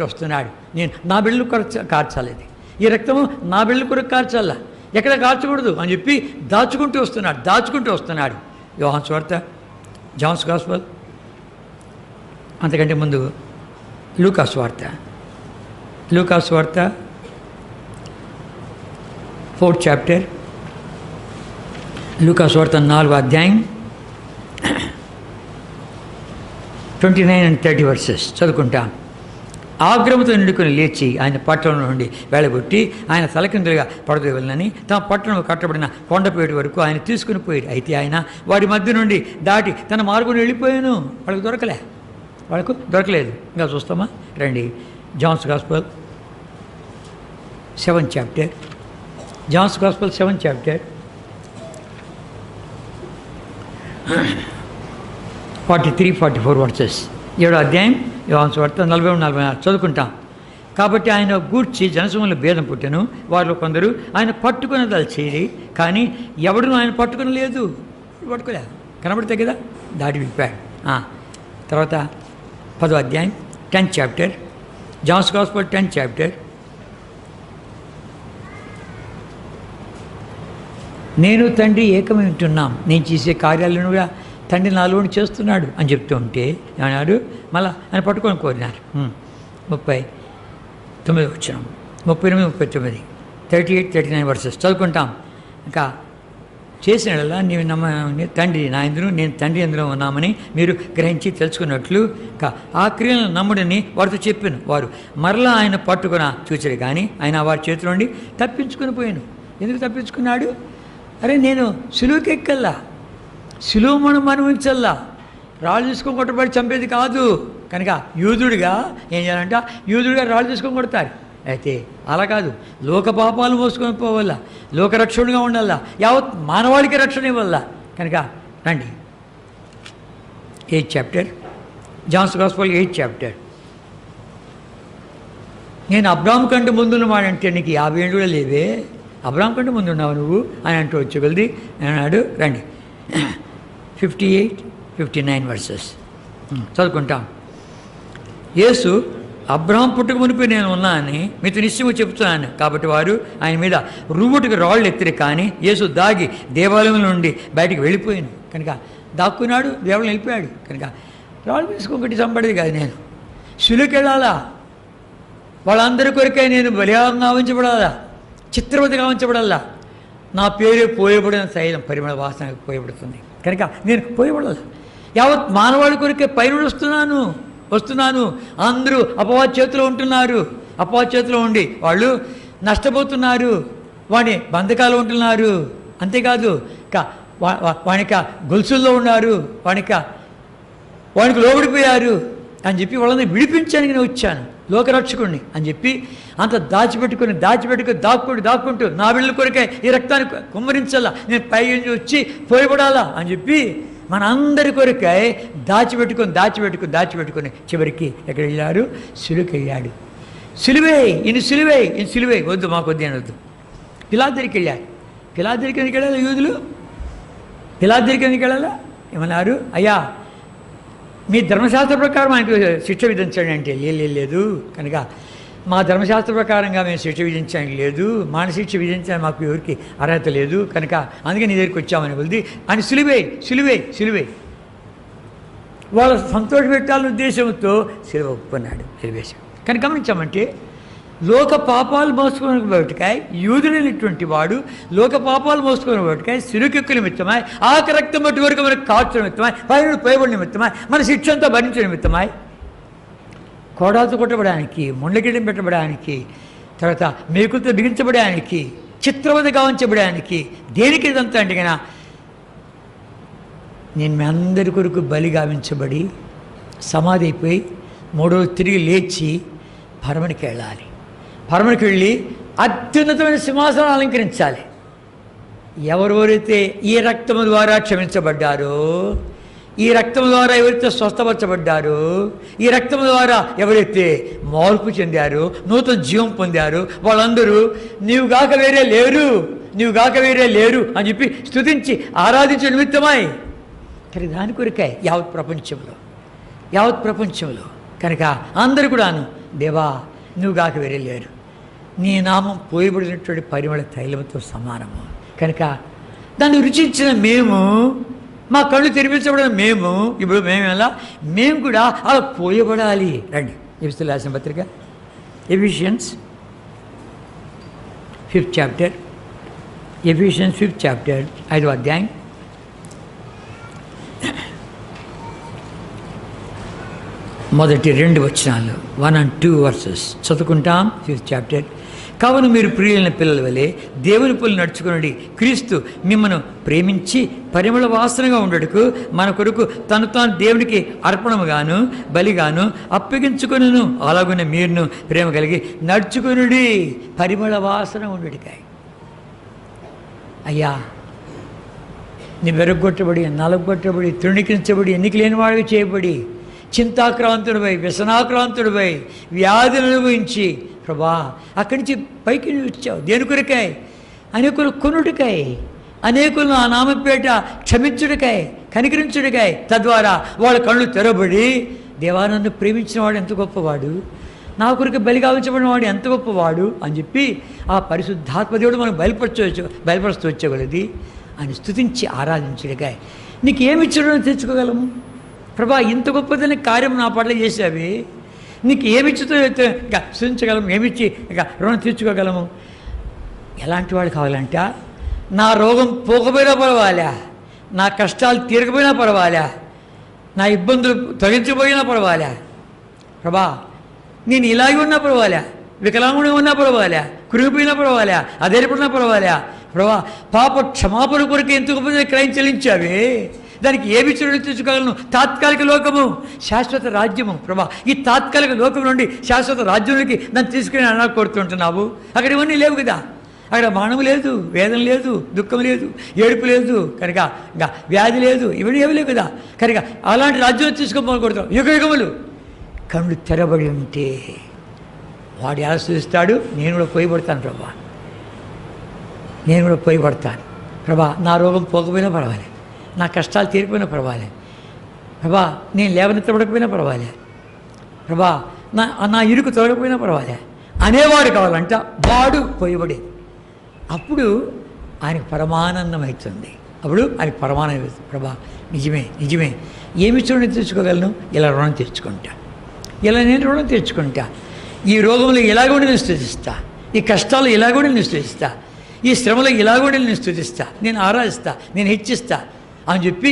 వస్తున్నాడు. నేను నా బిళ్ళ కొరకు కార్చాలేదు, ఈ రక్తము నా బిళ్ళ కొరకు కార్చాలా, ఎక్కడ కార్చకూడదు అని చెప్పి దాచుకుంటూ వస్తున్నాడు. యోహాను సువార్త, జాన్స్ గాస్పెల్, అంతకంటే ముందు లూకా సువార్త లూకా సువార్త 4th చాప్టర్, లూకా సువార్త 4వ అధ్యాయం 29 and 30 వర్సెస్ చదువుకుంటాం. ఆగ్రహంతో నిండుకొని లేచి ఆయన పట్టణం నుండి వెళ్ళగొట్టి ఆయన తలకిందులుగా పడదోవలనని తమ పట్టణం కట్టబడిన కొండపేట వరకు ఆయన తీసుకుని పోయాడు. అయితే ఆయన వారి మధ్య నుండి దాటి తన మార్గం వెళ్ళిపోయాను. వాళ్ళకు దొరకలేదు. ఇంకా చూస్తామా రండి. Johne's gospel 7th chapter, Johne's gospel 7th chapter 43-44 versus. 7వ అధ్యాయం యోహాను సువార్త 43-44 చదువుకుంటాం. కాబట్టి ఆయన గూర్చి జనసమూహంలో భేదం పుట్టెను. వారిలో కొందరు ఆయన పట్టుకుని దలచేది, కానీ ఎవడునూ ఆయన పట్టుకుని లేదు. పట్టుకోలే, కనబడితే కదా దాటి వెళ్ళిపోయాడు. తర్వాత 10వ అధ్యాయం 10th chapter, Johne's gospel 10th chapter. నేను తండ్రి ఏకమై ఉంటున్నాం, నేను చేసే కార్యాలను కూడా తండ్రి నాలోని చేస్తున్నాడు అని చెప్తూ ఉంటే ఏమన్నాడు, మళ్ళీ ఆయన పట్టుకొని కోరినారు. 39 వచ్చినాం, 38-39, 38-39 వర్సెస్ చదువుకుంటాం. ఇంకా చేసినలా నీవు తండ్రి నా ఎందును నేను తండ్రి ఎందులో ఉన్నామని మీరు గ్రహించి తెలుసుకున్నట్లు ఆ క్రియలను నమ్ముడని వారితో చెప్పాను. వారు మరలా ఆయన పట్టుకుని చూచారు, కానీ ఆయన వారి చేతిలో నుండి తప్పించుకుని పోయాను. ఎందుకు తప్పించుకున్నాడు? అరే నేను సులువుకి ఎక్కల్లా, సులువు మనం అనుభవించల్లా, రాళ్ళు తీసుకొని కొట్టబడి చంపేది కాదు. కనుక యూదుడిగా ఏం చేయాలంట, యూదుడిగా రాళ్ళు తీసుకొని కొడతారు. అయితే అలా కాదు, లోక పాపాలు మోసుకొని పోవల్ల, లోక రక్షణగా ఉండాలా, యావత్ మానవాళికి రక్షణ ఇవ్వాల. కనుక రండి 8th chapter, Johne's gospel 8th chapter. నేను అబ్రాహం కంటే ముందున్నవాడంటే నీకు 50 ఏళ్ళు కూడా లేవే, అబ్రాహం కంటే ముందు ఉన్నావు నువ్వు అని అంటూ వచ్చగలది అన్నాడు. రండి 58-59 వర్సెస్ చదువుకుంటాం. యేసు అబ్రహాం పుట్టుక మునిపి నేను ఉన్నా అని మీతో నిశ్చయము చెప్తున్నాను. కాబట్టి వారు ఆయన మీద రువ్వుటికి రాళ్ళు ఎత్తిరి, కానీ యేసు దాగి దేవాలయం నుండి బయటికి వెళ్ళిపోయాను. కనుక దాక్కున్నాడు, దేవాలయం వెళ్ళిపోయాడు. కనుక రాళ్ళు తీసుకొకటి చంపడేది కాదు, నేను శిలువకి వెళ్ళాలా, వాళ్ళందరి కొరికై నేను బలియాగంగా ఉంచబడాలా, చిత్రవతిగా ఉంచబడాలా, నా పేరు పోయబడిన తైలం పరిమళ వాసన పోయబడుతుంది. కనుక నేను పోయబడాలి, యావత్ మానవాళి కొరికే పైన వస్తున్నాను. అందరూ అపవాది చేతిలో ఉంటున్నారు, అపవాది చేతిలో ఉండి వాళ్ళు నష్టపోతున్నారు, వాడి బంధకాలు ఉంటున్నారు. అంతేకాదు వానిక గొలుసుల్లో ఉన్నారు, వానికి లోబడిపోయారు అని చెప్పి వాళ్ళని విడిపించడానికి నేను వచ్చాను, లోకరక్షకుడిని అని చెప్పి అంత దాచిపెట్టుకుని దాక్కుంటూ నా బిళ్ళ కొరికే ఈ రక్తాన్ని కుమ్మరించాలా, నేను పైకి వచ్చి పోయబడాలా అని చెప్పి మన అందరి కొరికై దాచిపెట్టుకుని చివరికి ఎక్కడ వెళ్ళారు, సిలువకి వెళ్ళాడు. సిలువే వద్దు, మాకు వద్దు అని వద్దు. పిలాతు దగ్గరికి వెళ్ళారు. పిలాతు దగ్గరికి ఎందుకు వెళ్ళాలి యూదులు? పిలాతు దగ్గరికి ఎందుకు వెళ్ళాలా? ఏమన్నారు, అయ్యా మీ ధర్మశాస్త్ర ప్రకారం ఆయనకు శిక్ష విధించండి అంటే లేదు. కనుక మా ధర్మశాస్త్ర ప్రకారంగా మేము శిక్ష విధించడానికి లేదు, మానశిక్ష విధించడానికి మాకు ఎవరికి అర్హత లేదు, కనుక అందుకే నీ దగ్గరికి వచ్చామని కొద్ది అని సిలువే వాళ్ళ సంతోష పెట్టాలనే ఉద్దేశంతో సిలువ ఒప్పుకున్నాడు, సిలువేశాడు. కానీ గమనించామంటే లోక పాపాలు మోసుకుని బయటకాయ యూదుడైనటువంటి వాడు లోక పాపాలు మోసుకుని బయటకాయ సిరుకెక్కు నిమిత్తమై ఆక రక్తం బట్టి వరకు మనకు కాల్చడం నిమిత్తమై పైన పోయబడి నిమిత్తమై మన శిక్షంతో భరించడం నిమిత్తమై కోడాలతో కొట్టబడానికి, ముండ్లగిడ్డం పెట్టబడానికి, తర్వాత మేకులతో బిగించబడడానికి, చిత్రవద గావించబడడానికి, దేనికి ఇదంతా అంటే కదా నేను మీ అందరి కొరకు బలి గావించబడి సమాధి అయిపోయి 3వ రోజు తిరిగి లేచి పరమనికి వెళ్ళాలి. పరమనికి వెళ్ళి అత్యున్నతమైన సింహాసనం అలంకరించాలి. ఎవరెవరైతే ఈ రక్తము ద్వారా క్షమించబడ్డారో, ఈ రక్తం ద్వారా ఎవరైతే స్వస్థపరచబడ్డారో, ఈ రక్తం ద్వారా ఎవరైతే మార్పు చెందారో, నూతన జీవం పొందారో వాళ్ళందరూ నీవు గాక వేరే లేరు అని చెప్పి స్తుతించి ఆరాధించే నిమిత్తమై కానీ దాని కొరికాయ యావత్ ప్రపంచంలో కనుక అందరూ కూడాను దేవా నువ్వు గాక వేరే లేరు, నీ నామం పోయబడినటువంటి పరిమళ తైలంతో సమానము. కనుక దాన్ని రుచించిన మేము, మా కళ్ళు తెరిపించబడిన ఇప్పుడు మేము ఎలా మేము కూడా అలా పోయబడాలి. రండి ఎఫెసీయులకు రాసిన పత్రిక Ephesians 5th chapter, Ephesians 5th chapter 5వ అధ్యాయం మొదటి 2 వచనాలు 1 and 2 వర్సెస్ చదువుకుంటాం. 5th chapter. కావున మీరు ప్రియులైన పిల్లల వలె దేవుని పోలి నడుచుకునండి. క్రీస్తు మిమ్మను ప్రేమించి పరిమళ వాసనగా ఉండటకు మన కొరకు తను తాను దేవునికి అర్పణముగాను బలిగాను అప్పగించుకొనును. అలాగున్న మీరును ప్రేమ కలిగి నడుచుకునుడి, పరిమళ వాసన ఉండడికాయ. అయ్యా, నీ వెరగొట్టబడి, నలగొట్టబడి, తృణీకరించబడి, ఎన్నిక లేని వాడిగా చేయబడి, చింతాక్రాంతుడిపై, వ్యసనాక్రాంతుడిపై, వ్యాధులు అనుభవించి ప్రభా అక్కడి నుంచి పైకి వచ్చావు. దేని కొరకాయ? అనేకులు కొనుడికాయ, అనేకులను ఆ నామపేట క్షమించుడికాయ, కనికరించుడికాయ, తద్వారా వాళ్ళ కళ్ళు తెరబడి దేవా నన్ను ప్రేమించిన వాడు ఎంత గొప్పవాడు, నా కొరకు బలిగావించబడిన వాడు ఎంత గొప్పవాడు అని చెప్పి ఆ పరిశుద్ధాత్మ దేవుడు మనం బయలుపరుస్తూ వచ్చేగలది అని స్తుతించి ఆరాధించుడికాయ. నీకు ఏమి ఇచ్చడం తెచ్చుకోగలము ప్రభా? ఇంత గొప్పదైన కార్యం నా పట్ల చేసావి, నీకు ఏమిచ్చుతో ఇంకా స్థుతించగలము, ఏమిచ్చి ఇక రుణం తీర్చుకోగలము? ఎలాంటి వాడు కావాలంట? నా రోగం పోకపోయినా పర్వాలే, నా కష్టాలు తీరకపోయినా పర్వాలే, నా ఇబ్బందులు తొలగించకపోయినా పర్వాలే ప్రభా, నేను ఇలాగే ఉన్నా పర్వాలే, వికలాంగుడిగా ఉన్నా పర్వాలే, కురిగిపోయినా పర్వాలే, అధైర్యపడినా పర్వాలే ప్రభా, పాప క్షమాపణ కొరకు ఎంత గొప్ప క్రయం చెల్లించావే, దానికి ఏమి చెడు తెచ్చుకోగలను? తాత్కాలిక లోకము, శాశ్వత రాజ్యము ప్రభా. ఈ తాత్కాలిక లోకం నుండి శాశ్వత రాజ్యంలోకి నన్ను తీసుకుని అన్నా కోరుతుంటున్నావు. అక్కడ ఇవన్నీ లేవు కదా, అక్కడ మరణం లేదు, వేదన లేదు, దుఃఖం లేదు, ఏడుపు లేదు, కనుక ఇంకా వ్యాధి లేదు, ఇవన్నీ ఏమి లేవు కదా. కనుక అలాంటి రాజ్యం తీసుకోమని కొడతాం. యుగయుగములు కళ్ళు తెరబడి ఉంటే వాడు ఎలా చూస్తాడు? నేను కూడా పోయిపడతాను ప్రభా, నేను కూడా పోయిపడతాను ప్రభా. నా రోగం పోకపోయినా పర్వాలే, నా కష్టాలు తీరిపోయినా పర్వాలే ప్రభా, నేను లేవనెత్తబడకపోయినా పర్వాలే ప్రభా, నా ఇరుకు తొలగిపోయినా పర్వాలే అనేవాడు కావాలంట. వాడు పోయబడేది. అప్పుడు ఆయనకు పరమానందం అవుతుంది. అప్పుడు ఆయనకు పరమానందం అవుతుంది. ప్రభా నిజమే నిజమే, ఏమి చూడని తెచ్చుకోగలను? ఇలా రుణం తెచ్చుకుంటా, ఇలా నేను రుణం తెచ్చుకుంటా, ఈ రోగంలో ఇలా కూడా నేను స్తుతిస్తా, ఈ కష్టాలు ఇలా కూడా నేను స్తుతిస్తా, ఈ శ్రమలో ఇలా కూడా నేను స్తుతిస్తా, నేను ఆరాధిస్తా, నేను హెచ్చిస్తా అని చెప్పి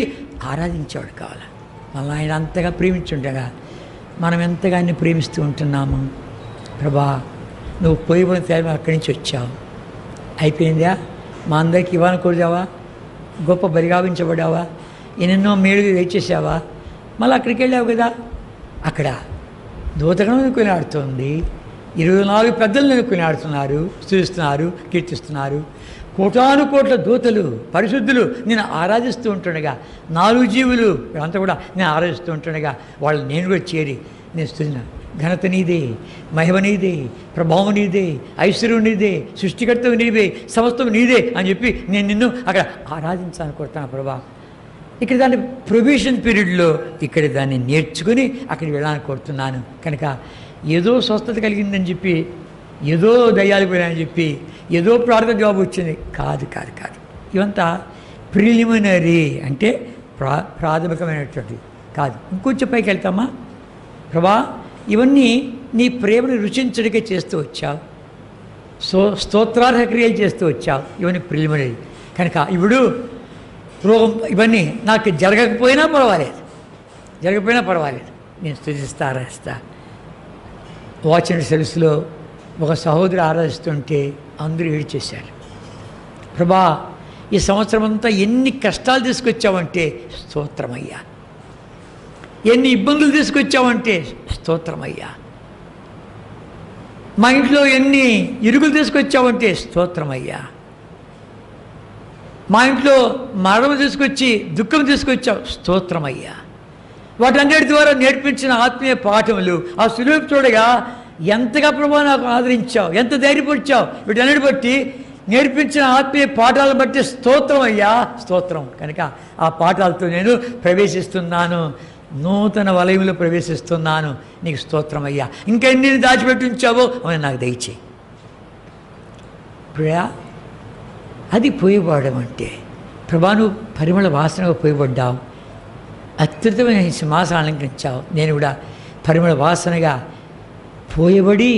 ఆరాధించేవాడు కావాలి. మళ్ళీ ఆయన అంతగా ప్రేమించుండగా మనం ఎంతగా ఆయన్ని ప్రేమిస్తూ ఉంటున్నాము. ప్రభా నువ్వు పోయిపోయిన తేమ అక్కడి నుంచి వచ్చావు, అయిపోయిందా? మా అందరికి ఇవ్వాలని కోరుదావా? గొప్ప బలిగావించబడావా? ఎన్నెన్నో మేలు వేచేసావా? మళ్ళీ అక్కడికి వెళ్ళావు కదా, అక్కడ దూతగణం కొని ఆడుతుంది, 24 పెద్దలు కొని ఆడుతున్నారు, స్తుతిస్తున్నారు, కీర్తిస్తున్నారు. కోటాను కోట్ల దూతలు పరిశుద్ధులు నేను ఆరాధిస్తూ ఉంటుండగా, 4 జీవులు అంతా కూడా నేను ఆరాధిస్తూ ఉంటుండగా వాళ్ళు నేను కూడా చేరి నేను స్తుతిన. ఘనత నీదే, మహిమ నీదే, ప్రభావం నీదే, ఐశ్వర్యం నీదే, సృష్టికర్తవు నీవే, సమస్తం నీదే అని చెప్పి నేను నిన్ను అక్కడ ఆరాధించాలని కోరుతాను ప్రభా. ఇక్కడ దాన్ని ప్రొబేషన్ పీరియడ్లో ఇక్కడ దాన్ని నేర్చుకుని అక్కడికి వెళ్ళాలని కోరుతున్నాను. కనుక ఏదో స్వస్థత కలిగిందని చెప్పి, ఏదో దయ్యాలు పోయాయని చెప్పి, ఏదో ప్రార్థన జవాబు వచ్చింది కాదు కాదు కాదు. ఇవంతా ప్రిలిమినరీ, అంటే ప్రాథమికమైనటువంటి కాదు. ఇంకొంచెం పైకి వెళ్తామా? ప్రభా ఇవన్నీ నీ ప్రేమను రుచించడికే చేస్తూ వచ్చావు, స్తోత్రార్హ క్రియలు చేస్తూ వచ్చావు. ఇవన్నీ ప్రిలిమినరీ. కనుక ఇప్పుడు రోగం ఇవన్నీ నాకు జరగకపోయినా పర్వాలేదు, నేను స్తుతిస్తా, ఆరాధిస్తా. వాచ్ అండ్ సర్వీస్లో ఒక సహోదరు ఆరాధిస్తుంటే అందరూ ఏడ్చేశారు. ప్రభా ఈ సంవత్సరం అంతా ఎన్ని కష్టాలు తీసుకొచ్చావంటే స్తోత్రమయ్యా, ఎన్ని ఇబ్బందులు తీసుకొచ్చావంటే స్తోత్రమయ్యా, మా ఇంట్లో ఎన్ని ఇరుగులు తీసుకొచ్చావంటే స్తోత్రమయ్యా, మా ఇంట్లో మరణం తీసుకొచ్చి దుఃఖం తీసుకొచ్చావు స్తోత్రమయ్యా. వాటన్నిటి ద్వారా నేర్పించిన ఆత్మీయ పాఠములు ఆ సులువు చూడగా ఎంతగా ప్రభా నాకు ఆదరించావు, ఎంత ధైర్యపరిచావు. వీటన్నిటి బట్టి నేర్పించిన ఆత్మీయ పాఠాలను బట్టి స్తోత్రం అయ్యా, స్తోత్రం. కనుక ఆ పాఠాలతో నేను ప్రవేశిస్తున్నాను, నూతన వలయంలో ప్రవేశిస్తున్నాను. నీకు స్తోత్రం అయ్యా. ఇంకెన్ని దాచిపెట్టి ఉంచావో అని నాకు దయచేయి. ప్రియా అది పోయబడడం అంటే ప్రభా నువ్వు పరిమళ వాసనగా పోయబడ్డావు, అత్యుత్తమైన సింహాసనం అలంకరించావు. నేను కూడా పరిమళ వాసనగా పోయబడి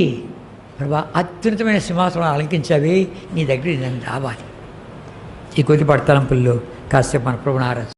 ప్రభా అత్యున్నతమైన సింహాసనం అలంకించావి, నీ దగ్గర నేను రావాలి. ఈ కొద్దిపాటి తలంపుల్లో కాసేపు మన ప్రభుని ఆరాధిస్తాం.